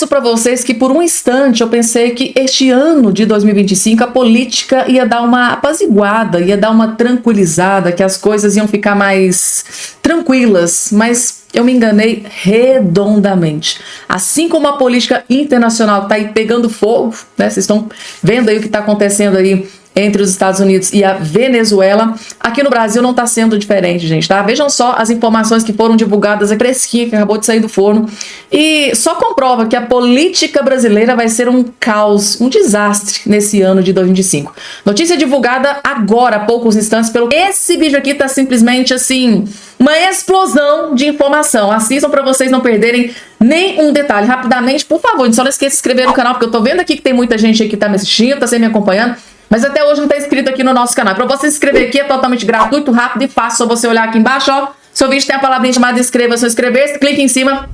confesso para vocês que por um instante eu pensei que este ano de 2025 a política ia dar uma apaziguada, ia dar uma tranquilizada, que as coisas iam ficar mais tranquilas, mas eu me enganei redondamente. Assim como a política internacional está aí pegando fogo, né? Vocês estão vendo aí o que está acontecendo aí entre os Estados Unidos e a Venezuela. Aqui no Brasil não está sendo diferente, gente, tá? Vejam só as informações que foram divulgadas, a fresquinha que acabou de sair do forno, e só comprova que a política brasileira vai ser um caos, um desastre nesse ano de 2025. Notícia divulgada agora, há poucos instantes, pelo... Esse vídeo aqui tá simplesmente assim, uma explosão de informação. Assistam para vocês não perderem nem um detalhe. Rapidamente, por favor, só não esqueça de se inscrever no canal, porque eu tô vendo aqui que tem muita gente aí que tá me assistindo, tá sempre me acompanhando, mas até hoje não está inscrito aqui no nosso canal. Para você se inscrever aqui é totalmente gratuito, rápido e fácil. Só você olhar aqui embaixo, ó. Seu vídeo tem a palavrinha chamada inscreva-se ou inscrever-se. Clique em cima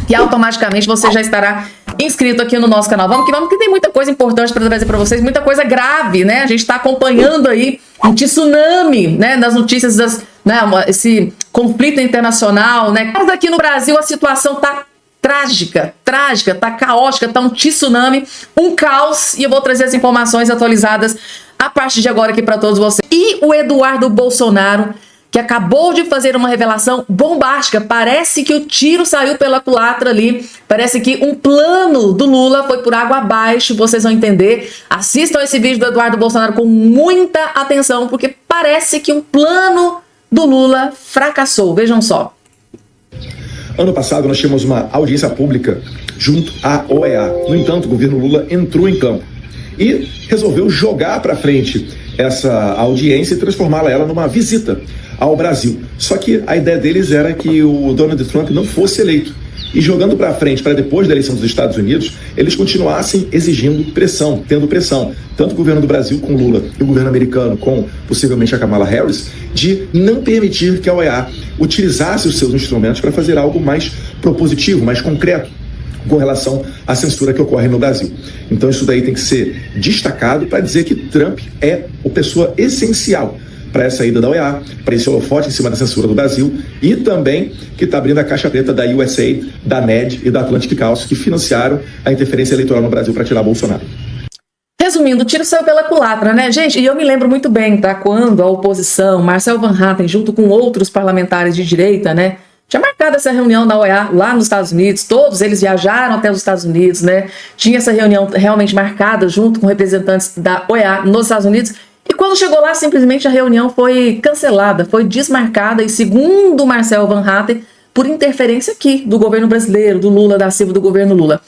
e automaticamente você já estará inscrito aqui no nosso canal. Vamos que tem muita coisa importante para trazer para vocês, muita coisa grave, né? A gente está acompanhando aí um tsunami, né? Das notícias, né? Esse conflito internacional, né? Mas aqui no Brasil a situação tá trágica, tá caótica, tá um tsunami, um caos, e eu vou trazer as informações atualizadas a partir de agora aqui para todos vocês. E o Eduardo Bolsonaro, que acabou de fazer uma revelação bombástica, parece que o tiro saiu pela culatra ali, parece que um plano do Lula foi por água abaixo, vocês vão entender. Assistam esse vídeo do Eduardo Bolsonaro com muita atenção, porque parece que um plano do Lula fracassou, vejam só. Ano passado nós tínhamos uma audiência pública junto à OEA. No entanto, o governo Lula entrou em campo e resolveu jogar para frente essa audiência e transformá-la numa visita ao Brasil. Só que a ideia deles era que o Donald Trump não fosse eleito. E jogando para frente, para depois da eleição dos Estados Unidos, eles continuassem exigindo pressão, tendo pressão, tanto o governo do Brasil com Lula e o governo americano com, possivelmente, a Kamala Harris, de não permitir que a OEA utilizasse os seus instrumentos para fazer algo mais propositivo, mais concreto, com relação à censura que ocorre no Brasil. Então isso daí tem que ser destacado para dizer que Trump é a pessoa essencial para essa ida da OEA, para esse holofote em cima da censura do Brasil, e também que está abrindo a caixa preta da USAID, da NED e da Atlantic Council, que financiaram a interferência eleitoral no Brasil para tirar Bolsonaro. Resumindo, o tiro saiu pela culatra, né, gente? E eu me lembro muito bem, tá? Quando a oposição, Marcel Van Hatten, junto com outros parlamentares de direita, né, tinha marcado essa reunião da OEA lá nos Estados Unidos, todos eles viajaram até os Estados Unidos, né? Tinha essa reunião realmente marcada junto com representantes da OEA nos Estados Unidos. E quando chegou lá, simplesmente a reunião foi cancelada, foi desmarcada, e segundo Marcel Van Hatten, por interferência aqui do governo brasileiro, do Lula, da Silva, do governo Lula.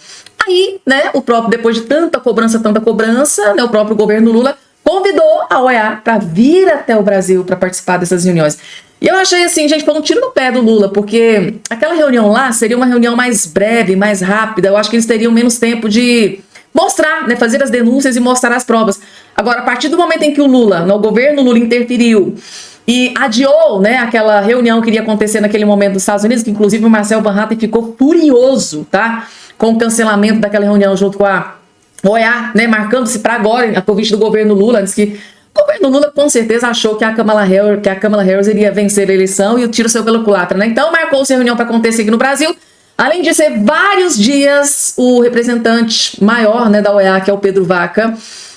Aí, né, o próprio, depois de tanta cobrança, né, o próprio governo Lula convidou a OEA para vir até o Brasil para participar dessas reuniões. E eu achei assim, gente, foi um tiro no pé do Lula, porque aquela reunião lá seria uma reunião mais breve, mais rápida. Eu acho que eles teriam menos tempo de mostrar, né, fazer as denúncias e mostrar as provas. Agora, a partir do momento em que o Lula, o governo Lula interferiu e adiou, né, aquela reunião que iria acontecer naquele momento nos Estados Unidos, que inclusive o Marcel Van Hatten ficou furioso, tá, com o cancelamento daquela reunião junto com a OEA, né, marcando-se para agora, a convite do governo Lula, diz que o governo Lula com certeza achou que a Kamala Harris iria vencer a eleição, e o tiro saiu pela culatra, né? Então marcou-se a reunião para acontecer aqui no Brasil. Além de ser vários dias, o representante maior, né, da OEA, que é o Pedro Vaca,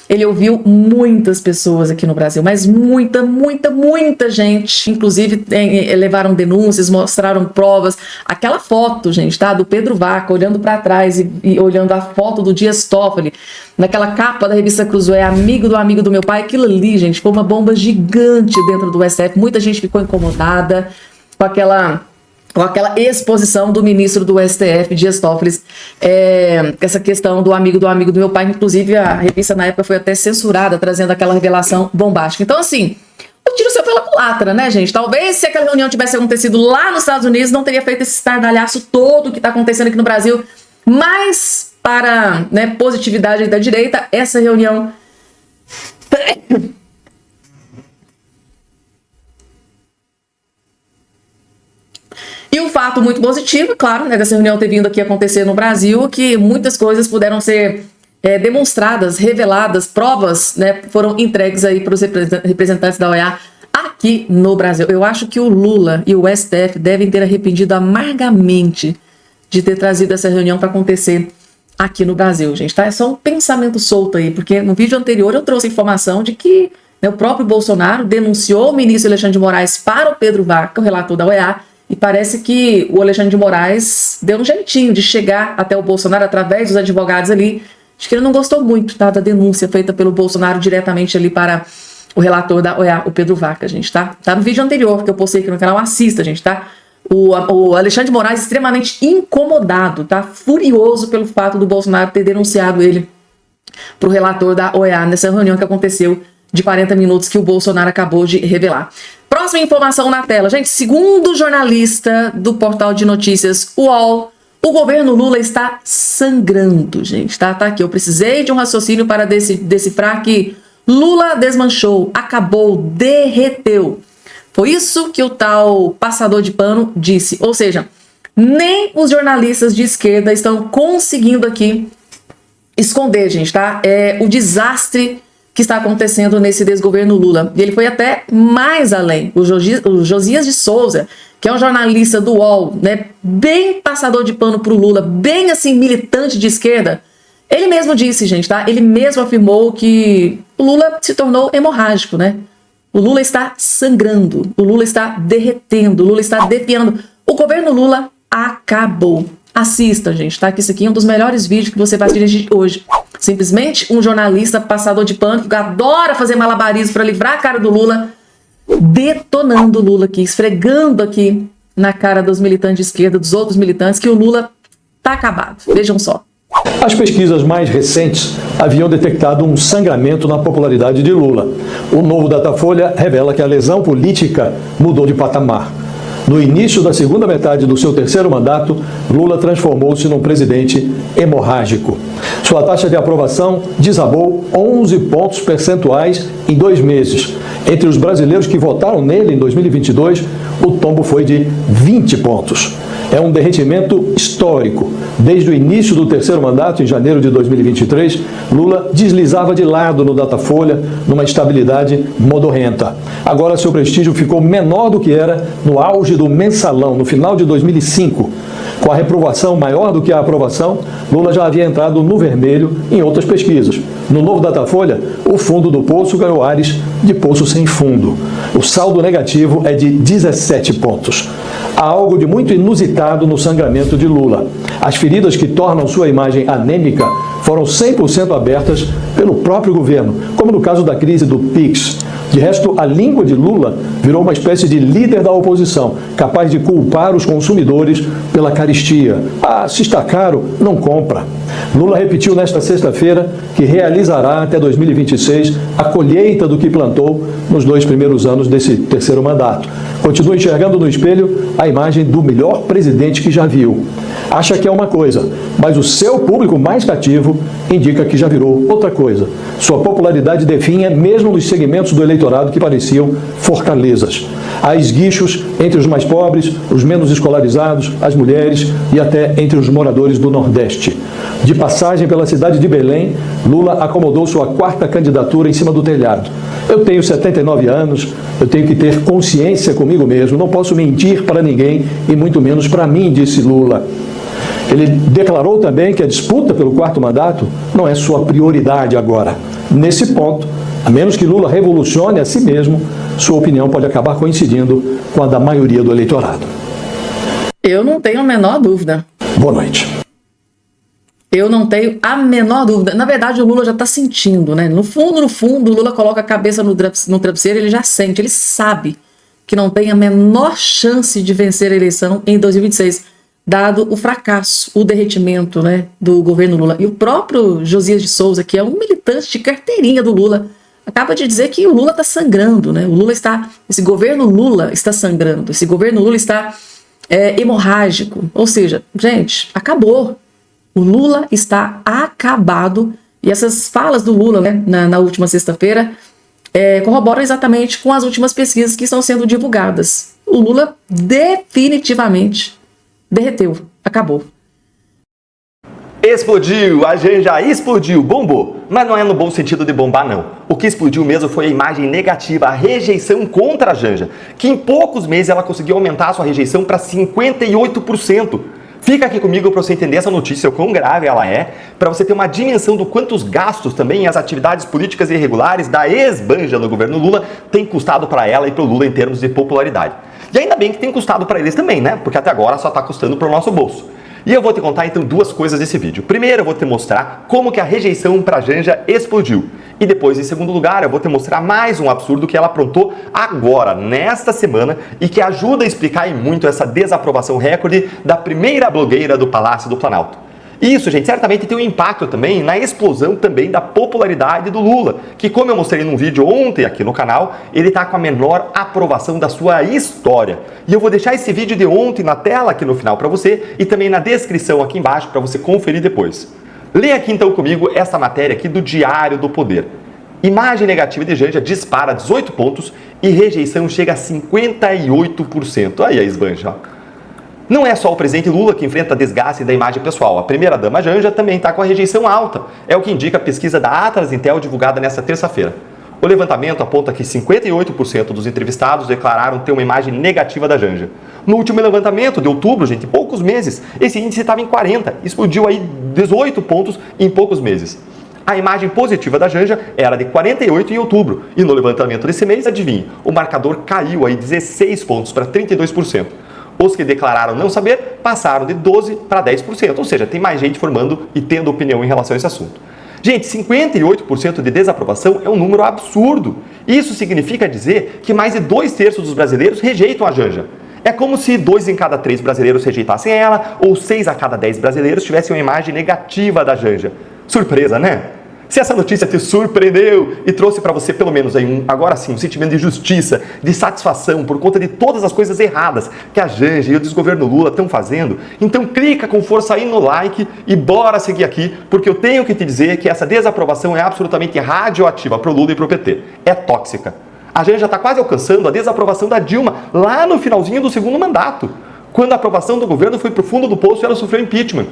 ele ouviu muitas pessoas aqui no Brasil, mas muita gente, inclusive levaram denúncias, mostraram provas. Aquela foto, gente, tá, do Pedro Vaca olhando para trás e olhando a foto do Dias Toffoli, naquela capa da revista Cruzoé, amigo do meu pai, aquilo ali, gente, foi uma bomba gigante dentro do STF. Muita gente ficou incomodada com aquela exposição do ministro do STF, Dias Toffoli, essa questão do amigo do meu pai. Inclusive a revista na época foi até censurada, trazendo aquela revelação bombástica. Então assim, o tiro saiu pela culatra, né, gente? Talvez se aquela reunião tivesse acontecido lá nos Estados Unidos, não teria feito esse estardalhaço todo que está acontecendo aqui no Brasil. Mas para, né, positividade da direita, essa reunião e um fato muito positivo, claro, né, dessa reunião ter vindo aqui acontecer no Brasil, que muitas coisas puderam ser demonstradas, reveladas, provas, né, foram entregues aí para os representantes da OEA aqui no Brasil. Eu acho que o Lula e o STF devem ter arrependido amargamente de ter trazido essa reunião para acontecer aqui no Brasil, gente, tá? É só um pensamento solto aí, porque no vídeo anterior eu trouxe a informação de que, né, o próprio Bolsonaro denunciou o ministro Alexandre de Moraes para o Pedro Vaca, o relator da OEA, e parece que o Alexandre de Moraes deu um jeitinho de chegar até o Bolsonaro através dos advogados ali. Acho que ele não gostou muito, tá, da denúncia feita pelo Bolsonaro diretamente ali para o relator da OEA, o Pedro Vaca, gente, tá? Tá no vídeo anterior que eu postei aqui no canal, assista, gente, tá? O Alexandre de Moraes extremamente incomodado, tá? Furioso pelo fato do Bolsonaro ter denunciado ele para o relator da OEA nessa reunião que aconteceu de 40 minutos que o Bolsonaro acabou de revelar. Próxima informação na tela. Gente, segundo o jornalista do portal de notícias UOL, o governo Lula está sangrando, gente, tá? Tá aqui. Eu precisei de um raciocínio para decifrar que Lula desmanchou, acabou, derreteu. Foi isso que o tal passador de pano disse. Ou seja, nem os jornalistas de esquerda estão conseguindo aqui esconder, gente, tá? O desastre que está acontecendo nesse desgoverno Lula. E ele foi até mais além. O Josias de Souza, que é um jornalista do UOL, né, bem passador de pano pro Lula, bem assim militante de esquerda, ele mesmo disse, gente, tá? Ele mesmo afirmou que o Lula se tornou hemorrágico, né? O Lula está sangrando, o Lula está derretendo, o Lula está defiando. O governo Lula acabou. Assista, gente, tá? Que isso aqui é um dos melhores vídeos que você vai dirigir hoje. Simplesmente um jornalista passador de pano que adora fazer malabarismo para livrar a cara do Lula, detonando o Lula aqui, esfregando aqui na cara dos militantes de esquerda, dos outros militantes, que o Lula tá acabado. Vejam só. As pesquisas mais recentes haviam detectado um sangramento na popularidade de Lula. O novo Datafolha revela que a lesão política mudou de patamar. No início da segunda metade do seu terceiro mandato, Lula transformou-se num presidente hemorrágico. Sua taxa de aprovação desabou 11 pontos percentuais em 2 meses. Entre os brasileiros que votaram nele em 2022, o tombo foi de 20 pontos. É um derretimento histórico. Desde o início do terceiro mandato, em janeiro de 2023, Lula deslizava de lado no Datafolha, numa estabilidade modorrenta. Agora seu prestígio ficou menor do que era no auge do Mensalão, no final de 2005. Com a reprovação maior do que a aprovação, Lula já havia entrado no vermelho em outras pesquisas. No novo Datafolha, o fundo do poço ganhou ares de poço sem fundo. O saldo negativo é de 17 pontos. Há algo de muito inusitado no sangramento de Lula. As feridas que tornam sua imagem anêmica foram 100% abertas pelo próprio governo, como no caso da crise do PIX. De resto, a língua de Lula virou uma espécie de líder da oposição, capaz de culpar os consumidores pela carestia. Ah, se está caro, não compra. Lula repetiu nesta sexta-feira que realizará até 2026 a colheita do que plantou nos 2 primeiros anos desse terceiro mandato. Continua enxergando no espelho a imagem do melhor presidente que já viu. Acha que é uma coisa, mas o seu público mais cativo indica que já virou outra coisa. Sua popularidade definha mesmo nos segmentos do eleitorado que pareciam fortalezas. Há esguichos entre os mais pobres, os menos escolarizados, as mulheres e até entre os moradores do Nordeste. De passagem pela cidade de Belém, Lula acomodou sua 4ª candidatura em cima do telhado. Eu tenho 79 anos, eu tenho que ter consciência comigo mesmo, não posso mentir para ninguém e muito menos para mim, disse Lula. Ele declarou também que a disputa pelo 4º mandato não é sua prioridade agora. Nesse ponto, a menos que Lula revolucione a si mesmo, sua opinião pode acabar coincidindo com a da maioria do eleitorado. Eu não tenho a menor dúvida. Boa noite. Eu não tenho a menor dúvida. Na verdade, o Lula já está sentindo, né? No fundo, o Lula coloca a cabeça no travesseiro, ele já sente, ele sabe que não tem a menor chance de vencer a eleição em 2026, dado o fracasso, o derretimento, né, do governo Lula. E o próprio Josias de Souza, que é um militante de carteirinha do Lula, acaba de dizer que o Lula está sangrando, né? Esse governo Lula está sangrando, esse governo Lula está hemorrágico. Ou seja, gente, acabou. O Lula está acabado. E essas falas do Lula, né, na última sexta-feira corroboram exatamente com as últimas pesquisas que estão sendo divulgadas. O Lula definitivamente derreteu, acabou. Explodiu, a Janja explodiu, bombou. Mas não é no bom sentido de bombar, não. O que explodiu mesmo foi a imagem negativa, a rejeição contra a Janja, que em poucos meses ela conseguiu aumentar a sua rejeição para 58%. Fica aqui comigo para você entender essa notícia, o quão grave ela é, para você ter uma dimensão do quanto os gastos também e as atividades políticas irregulares da ex-Banja no governo Lula têm custado para ela e para o Lula em termos de popularidade. E ainda bem que tem custado para eles também, né? Porque até agora só está custando para o nosso bolso. E eu vou te contar então duas coisas desse vídeo. Primeiro, eu vou te mostrar como que a rejeição para a Janja explodiu. E depois, em segundo lugar, eu vou te mostrar mais um absurdo que ela aprontou agora, nesta semana, e que ajuda a explicar em muito essa desaprovação recorde da primeira blogueira do Palácio do Planalto. Isso, gente, certamente tem um impacto também na explosão também da popularidade do Lula, que, como eu mostrei num vídeo ontem aqui no canal, ele está com a menor aprovação da sua história. E eu vou deixar esse vídeo de ontem na tela aqui no final para você e também na descrição aqui embaixo para você conferir depois. Leia aqui então comigo essa matéria aqui do Diário do Poder. Imagem negativa de Janja dispara 18 pontos e rejeição chega a 58%. Aí a esbanja, ó. Não é só o presidente Lula que enfrenta desgaste da imagem pessoal. A primeira-dama Janja também está com a rejeição alta. É o que indica a pesquisa da Atlas Intel divulgada nesta terça-feira. O levantamento aponta que 58% dos entrevistados declararam ter uma imagem negativa da Janja. No último levantamento de outubro, gente, poucos meses, esse índice estava em 40, explodiu aí 18 pontos em poucos meses. A imagem positiva da Janja era de 48 em outubro. E no levantamento desse mês, adivinhe, o marcador caiu aí 16 pontos para 32%. Os que declararam não saber passaram de 12% para 10%, ou seja, tem mais gente formando e tendo opinião em relação a esse assunto. Gente, 58% de desaprovação é um número absurdo. Isso significa dizer que mais de 2/3 dos brasileiros rejeitam a Janja. É como se 2 em cada 3 brasileiros rejeitassem ela, ou 6 a cada 10 brasileiros tivessem uma imagem negativa da Janja. Surpresa, né? Se essa notícia te surpreendeu e trouxe para você pelo menos aí agora sim um sentimento de justiça, de satisfação por conta de todas as coisas erradas que a Janja e o desgoverno Lula estão fazendo, então clica com força aí no like e bora seguir aqui, porque eu tenho que te dizer que essa desaprovação é absolutamente radioativa para o Lula e para o PT. É tóxica. A Janja está quase alcançando a desaprovação da Dilma lá no finalzinho do segundo mandato, quando a aprovação do governo foi para o fundo do poço e ela sofreu impeachment.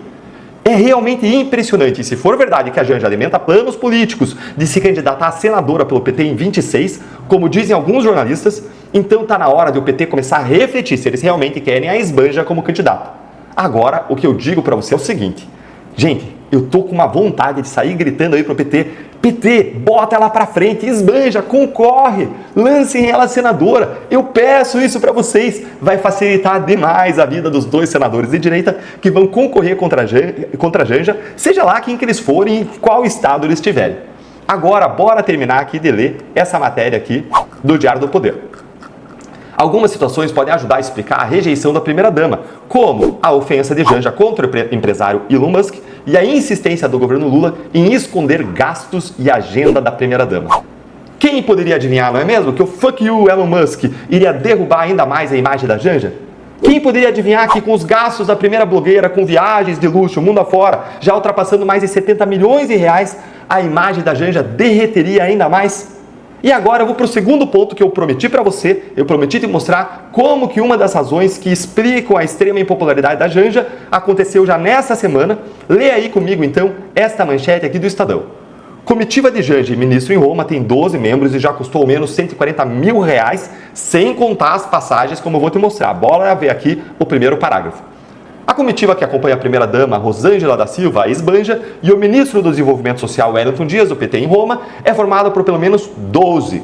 É realmente impressionante. E se for verdade que a Janja alimenta planos políticos de se candidatar a senadora pelo PT em 26, como dizem alguns jornalistas, então está na hora de o PT começar a refletir se eles realmente querem a esbanja como candidato. Agora, o que eu digo para você é o seguinte. Gente, eu tô com uma vontade de sair gritando aí pro PT. PT, bota ela pra frente, esbanja, concorre, lancem ela senadora. Eu peço isso para vocês. Vai facilitar demais a vida dos 2 senadores de direita que vão concorrer contra a Janja, seja lá quem que eles forem e qual estado eles estiverem. Agora, bora terminar aqui de ler essa matéria aqui do Diário do Poder. Algumas situações podem ajudar a explicar a rejeição da primeira-dama, como a ofensa de Janja contra o empresário Elon Musk e a insistência do governo Lula em esconder gastos e agenda da primeira-dama. Quem poderia adivinhar, não é mesmo, que o fuck you Elon Musk iria derrubar ainda mais a imagem da Janja? Quem poderia adivinhar que com os gastos da primeira blogueira com viagens de luxo mundo afora, já ultrapassando mais de 70 milhões de reais, a imagem da Janja derreteria ainda mais? E agora eu vou para o segundo ponto que eu prometi para você. Eu prometi te mostrar como que uma das razões que explicam a extrema impopularidade da Janja aconteceu já nessa semana. Lê aí comigo então esta manchete aqui do Estadão. Comitiva de Janja e ministro em Roma tem 12 membros e já custou ao menos 140 mil reais, sem contar as passagens, como eu vou te mostrar. Bora ver aqui o primeiro parágrafo. A comitiva que acompanha a primeira-dama Rosângela da Silva, a esbanja, e o ministro do Desenvolvimento Social, Wellington Dias, do PT em Roma, é formada por pelo menos 12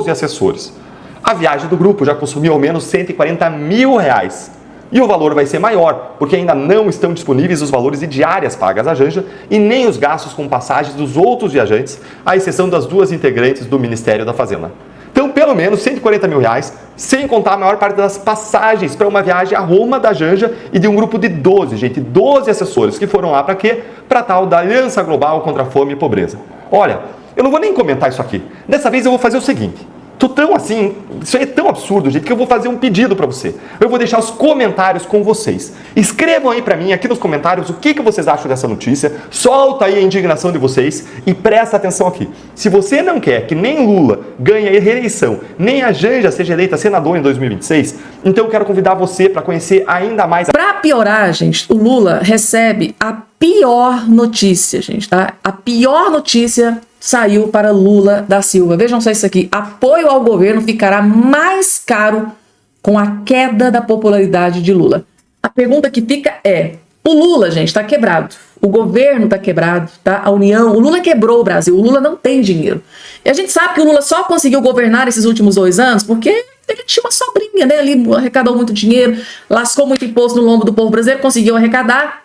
assessores. A viagem do grupo já consumiu ao menos 140 mil reais. E o valor vai ser maior, porque ainda não estão disponíveis os valores de diárias pagas à Janja e nem os gastos com passagens dos outros viajantes, à exceção das 2 integrantes do Ministério da Fazenda. Então, pelo menos 140 mil reais, sem contar a maior parte das passagens para uma viagem a Roma da Janja e de um grupo de 12 assessores que foram lá para quê? Para tal da Aliança Global contra a Fome e Pobreza. Olha, eu não vou nem comentar isso aqui. Dessa vez eu vou fazer o seguinte. Tô tão assim, isso aí é tão absurdo, gente, que eu vou fazer um pedido para você. Eu vou deixar os comentários com vocês. Escrevam aí para mim, aqui nos comentários, o que vocês acham dessa notícia. Solta aí a indignação de vocês e presta atenção aqui. Se você não quer que nem Lula ganhe a reeleição, nem a Janja seja eleita senadora em 2026, então eu quero convidar você para conhecer ainda mais. Para piorar, gente, o Lula recebe a pior notícia, gente, tá? A pior notícia saiu para Lula da Silva. Vejam só isso aqui. Apoio ao governo ficará mais caro com a queda da popularidade de Lula. A pergunta que fica é: O Lula, gente, tá quebrado. O governo tá quebrado, tá? A União, o Lula quebrou o Brasil. O Lula não tem dinheiro. E a gente sabe que o Lula só conseguiu governar esses últimos 2 anos porque ele tinha uma sobrinha, né? Ali arrecadou muito dinheiro, lascou muito imposto no lombo do povo brasileiro, conseguiu arrecadar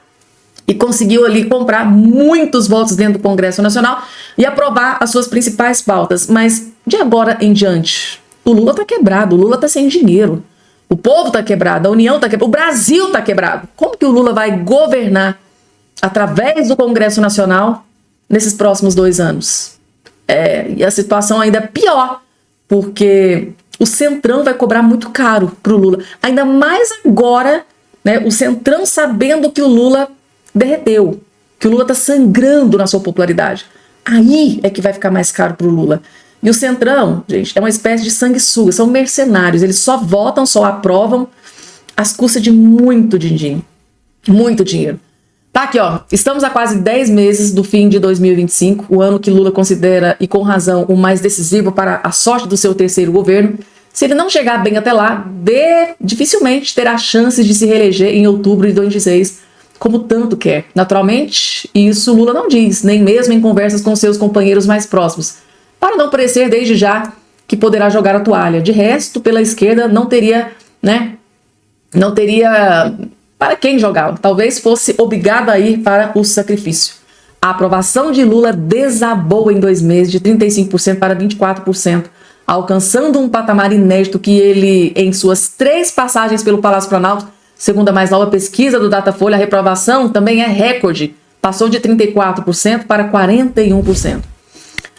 e conseguiu ali comprar muitos votos dentro do Congresso Nacional e aprovar as suas principais pautas. Mas de agora em diante, o Lula tá quebrado, o Lula tá sem dinheiro. O povo tá quebrado, a União tá quebrada, o Brasil tá quebrado. Como que o Lula vai governar através do Congresso Nacional nesses próximos 2 anos? E a situação ainda é pior, porque o Centrão vai cobrar muito caro pro Lula. Ainda mais agora, né, o Centrão sabendo que o Lula derreteu, que o Lula tá sangrando na sua popularidade. Aí é que vai ficar mais caro pro Lula. E o Centrão, gente, é uma espécie de sanguessuga, são mercenários, eles só votam, só aprovam às custas de muito dinheiro. Muito dinheiro. Tá aqui, ó, estamos a quase 10 meses do fim de 2025, o ano que Lula considera, e com razão, o mais decisivo para a sorte do seu terceiro governo. Se ele não chegar bem até lá, dificilmente terá chances de se reeleger em outubro de 2026, como tanto quer. Naturalmente, isso Lula não diz, nem mesmo em conversas com seus companheiros mais próximos, para não parecer desde já que poderá jogar a toalha. De resto, pela esquerda, não teria, né? Não teria para quem jogar. Talvez fosse obrigado a ir para o sacrifício. A aprovação de Lula desabou em 2 meses, de 35% para 24%, alcançando um patamar inédito que ele, em suas 3 passagens pelo Palácio Planalto, segundo a mais nova pesquisa do Datafolha, a reprovação também é recorde. Passou de 34% para 41%.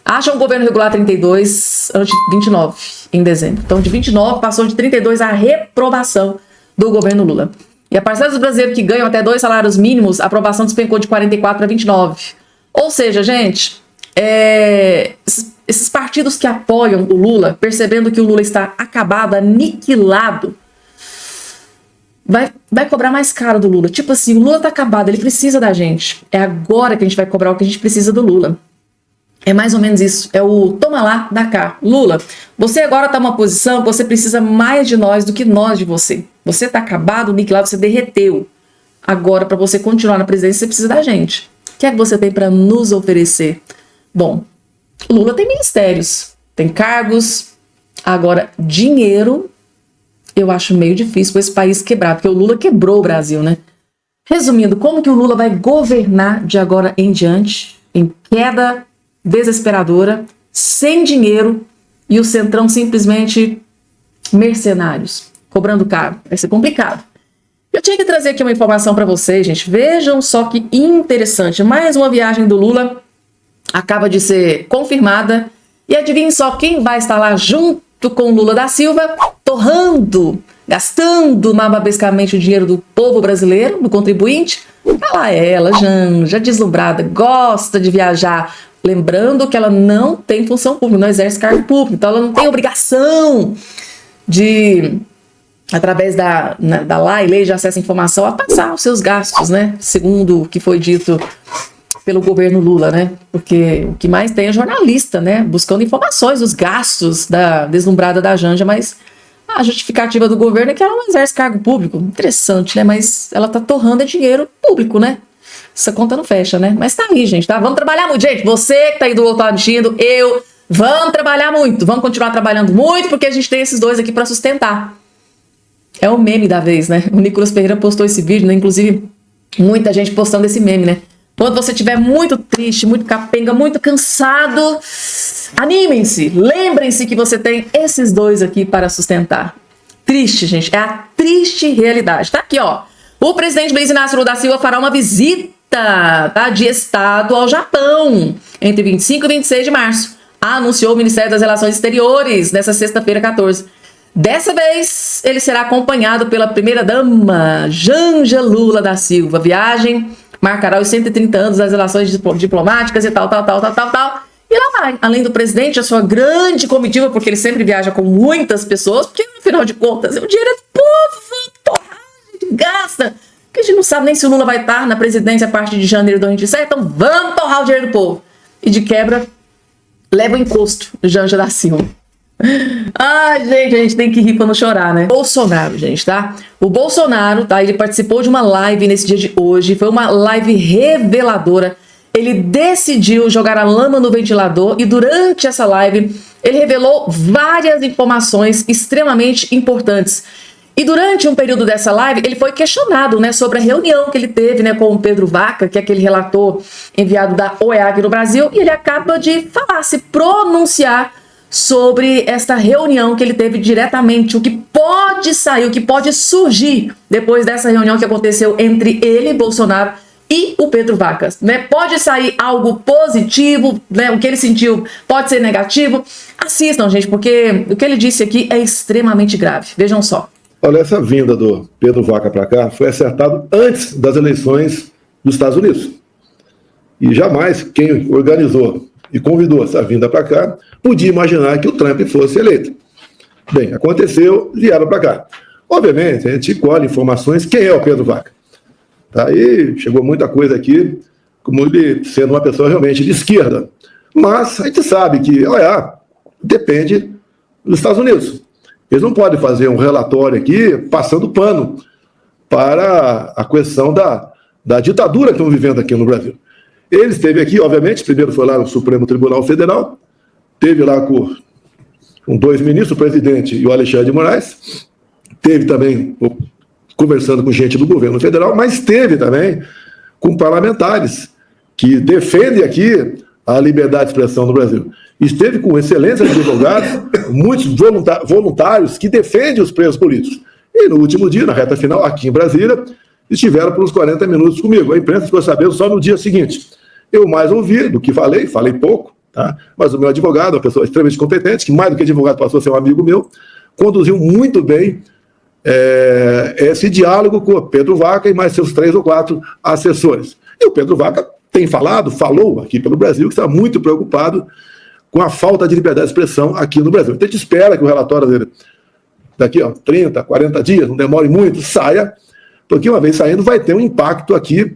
Acha um governo regular 32, antes de 29, em dezembro. Então, de 29, passou de 32 a reprovação do governo Lula. E a parcela dos brasileiros que ganham até 2 salários mínimos, a aprovação despencou de 44 para 29. Ou seja, gente, esses partidos que apoiam o Lula, percebendo que o Lula está acabado, aniquilado, vai cobrar mais caro do Lula. Tipo assim, o Lula está acabado, ele precisa da gente. É agora que a gente vai cobrar o que a gente precisa do Lula. É mais ou menos isso, é o toma lá, dá cá. Lula, você agora está numa posição que você precisa mais de nós do que nós de você. Você está acabado, aniquilado, você derreteu. Agora, para você continuar na presidência, você precisa da gente. O que é que você tem para nos oferecer? Bom, Lula tem ministérios, tem cargos. Agora, dinheiro, eu acho meio difícil com esse país quebrado, porque o Lula quebrou o Brasil, né? Resumindo, como que o Lula vai governar de agora em diante, em queda desesperadora, sem dinheiro e o Centrão simplesmente mercenários, cobrando caro? Vai ser complicado. Eu tinha que trazer aqui uma informação para vocês, gente. Vejam só que interessante. Mais uma viagem do Lula acaba de ser confirmada. E adivinhem só quem vai estar lá junto com Lula da Silva, torrando, gastando nababescamente o dinheiro do povo brasileiro, do contribuinte. Tá lá ela, Janja, deslumbrada, gosta de viajar. Lembrando que ela não tem função pública, não exerce cargo público, então ela não tem obrigação de, através da lei de acesso à informação, a passar os seus gastos, né? Segundo o que foi dito pelo governo Lula, né? Porque o que mais tem é jornalista, né? Buscando informações dos gastos da deslumbrada da Janja, mas a justificativa do governo é que ela não exerce cargo público. Interessante, né? Mas ela tá torrando dinheiro público, né? Essa conta não fecha, né? Mas tá aí, gente, tá? Vamos trabalhar muito. Gente, você que tá aí do outro lado assistindo, vamos trabalhar muito. Vamos continuar trabalhando muito, porque a gente tem esses 2 aqui pra sustentar. É o meme da vez, né? O Nicolas Ferreira postou esse vídeo, né? Inclusive, muita gente postando esse meme, né? Quando você estiver muito triste, muito capenga, muito cansado, animem-se. Lembrem-se que você tem esses 2 aqui para sustentar. Triste, gente. É a triste realidade. Tá aqui, ó. O presidente Luiz Inácio Lula da Silva fará uma visita, tá, de Estado ao Japão entre 25 e 26 de março. Anunciou o Ministério das Relações Exteriores nessa sexta-feira, 14. Dessa vez, ele será acompanhado pela primeira-dama, Janja Lula da Silva. A viagem marcará os 130 anos das relações diplomáticas e tal. E lá vai, além do presidente, a sua grande comitiva, porque ele sempre viaja com muitas pessoas, porque, afinal de contas, o dinheiro é do povo, porra, a gente gasta. Porque a gente não sabe nem se o Lula vai estar na presidência a partir de janeiro de 2027, então vamos torrar o dinheiro do povo. E de quebra, leva o encosto, Janja da Silva. Ah, gente, a gente tem que rir pra não chorar, né? Bolsonaro, gente, tá? O Bolsonaro, tá? Ele participou de uma live nesse dia de hoje. Foi uma live reveladora. Ele decidiu jogar a lama no ventilador e durante essa live ele revelou várias informações extremamente importantes. E durante um período dessa live, ele foi questionado, né, sobre a reunião que ele teve, né, com o Pedro Vaca, que é aquele relator enviado da OEA aqui no Brasil, e ele acaba de falar, se pronunciar sobre esta reunião que ele teve diretamente, o que pode sair, o que pode surgir depois dessa reunião que aconteceu entre ele, Bolsonaro, e o Pedro Vaca, né? Pode sair algo positivo, né? O que ele sentiu pode ser negativo. Assistam, gente, porque o que ele disse aqui é extremamente grave. Vejam só. Olha, essa vinda do Pedro Vaca para cá foi acertado antes das eleições dos Estados Unidos. E jamais quem organizou e convidou essa vinda para cá podia imaginar que o Trump fosse eleito. Bem, aconteceu, vieram para cá. Obviamente, a gente colhe informações, quem é o Pedro Vaca? Tá, aí chegou muita coisa aqui, como ele sendo uma pessoa realmente de esquerda. Mas a gente sabe que a OEA depende dos Estados Unidos. Eles não podem fazer um relatório aqui passando pano para a questão da ditadura que estamos vivendo aqui no Brasil. Ele esteve aqui, obviamente, primeiro foi lá no Supremo Tribunal Federal, teve lá com dois ministros, o presidente e o Alexandre de Moraes, teve também conversando com gente do governo federal, mas teve também com parlamentares que defendem aqui a liberdade de expressão no Brasil. Esteve com excelentes advogados, muitos voluntários que defendem os presos políticos. E no último dia, na reta final, aqui em Brasília, estiveram por uns 40 minutos comigo. A imprensa ficou sabendo só no dia seguinte. Eu mais ouvi do que falei pouco, tá? Mas o meu advogado, uma pessoa extremamente competente, que mais do que advogado passou a ser um amigo meu, conduziu muito bem esse diálogo com o Pedro Vaca e mais seus 3 ou 4 assessores. E o Pedro Vaca falou aqui pelo Brasil, que está muito preocupado com a falta de liberdade de expressão aqui no Brasil. Então a gente espera que o relatório dele, daqui 30, 40 dias, não demore muito, saia, porque uma vez saindo vai ter um impacto aqui,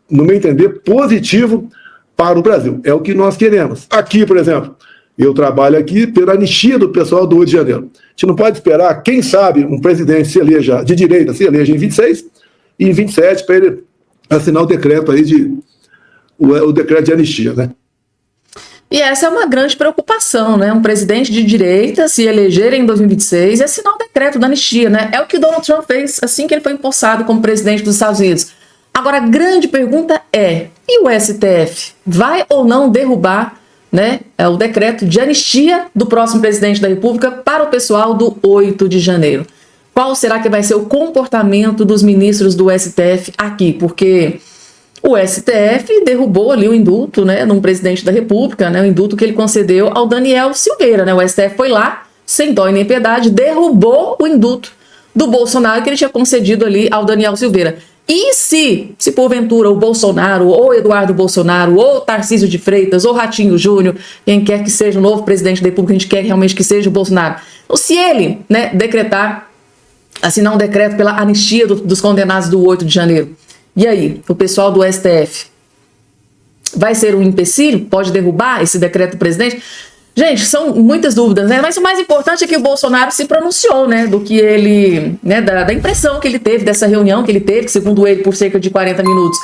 no meu entender, positivo para o Brasil. É o que nós queremos. Aqui, por exemplo, eu trabalho aqui pela anistia do pessoal do Rio de Janeiro. A gente não pode esperar, quem sabe, um presidente de direita se eleja em 26 e em 27 para ele assinar o decreto aí o decreto de anistia, né? E essa é uma grande preocupação, né? Um presidente de direita se eleger em 2026 e assinar o decreto da anistia, né? É o que o Donald Trump fez assim que ele foi empossado como presidente dos Estados Unidos. Agora, a grande pergunta é, e o STF vai ou não derrubar, né, o decreto de anistia do próximo presidente da República para o pessoal do 8 de janeiro? Qual será que vai ser o comportamento dos ministros do STF aqui? Porque o STF derrubou ali o indulto, né, num presidente da República, né, o indulto que ele concedeu ao Daniel Silveira, né? O STF foi lá, sem dó e nem piedade, derrubou o indulto do Bolsonaro que ele tinha concedido ali ao Daniel Silveira. E se porventura o Bolsonaro, ou Eduardo Bolsonaro, ou Tarcísio de Freitas, ou Ratinho Júnior, quem quer que seja o novo presidente da República, a gente quer realmente que seja o Bolsonaro, ou se ele, né, assinar um decreto pela anistia dos condenados do 8 de janeiro, e aí, o pessoal do STF vai ser um empecilho? Pode derrubar esse decreto do presidente? Gente, são muitas dúvidas, né? Mas o mais importante é que o Bolsonaro se pronunciou, né? Do que ele, né? Da impressão que ele teve dessa reunião que ele teve, segundo ele, por cerca de 40 minutos,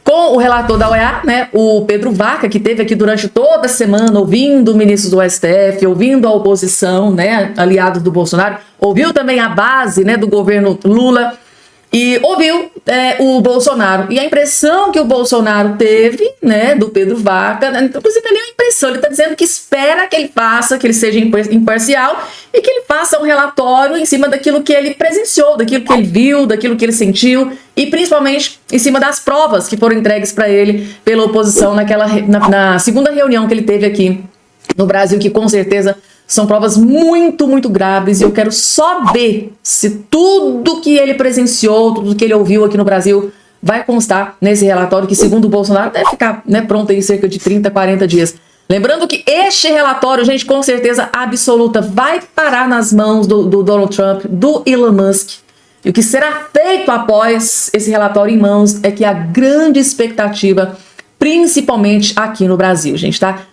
com o relator da OEA, né? O Pedro Vaca, que esteve aqui durante toda a semana ouvindo ministros do STF, ouvindo a oposição, né? Aliados do Bolsonaro, ouviu também a base, né? Do governo Lula. E ouviu o Bolsonaro. E a impressão que o Bolsonaro teve, né, do Pedro Vaca, inclusive nem a impressão, ele está dizendo que espera que ele faça, que ele seja imparcial e que ele faça um relatório em cima daquilo que ele presenciou, daquilo que ele viu, daquilo que ele sentiu e principalmente em cima das provas que foram entregues para ele pela oposição na segunda reunião que ele teve aqui no Brasil, que com certeza são provas muito, muito graves, e eu quero só ver se tudo que ele presenciou, tudo que ele ouviu aqui no Brasil vai constar nesse relatório que, segundo o Bolsonaro, deve ficar, né, pronto em cerca de 30, 40 dias. Lembrando que este relatório, gente, com certeza absoluta, vai parar nas mãos do Donald Trump, do Elon Musk. E o que será feito após esse relatório em mãos é que a grande expectativa, principalmente aqui no Brasil, gente, tá?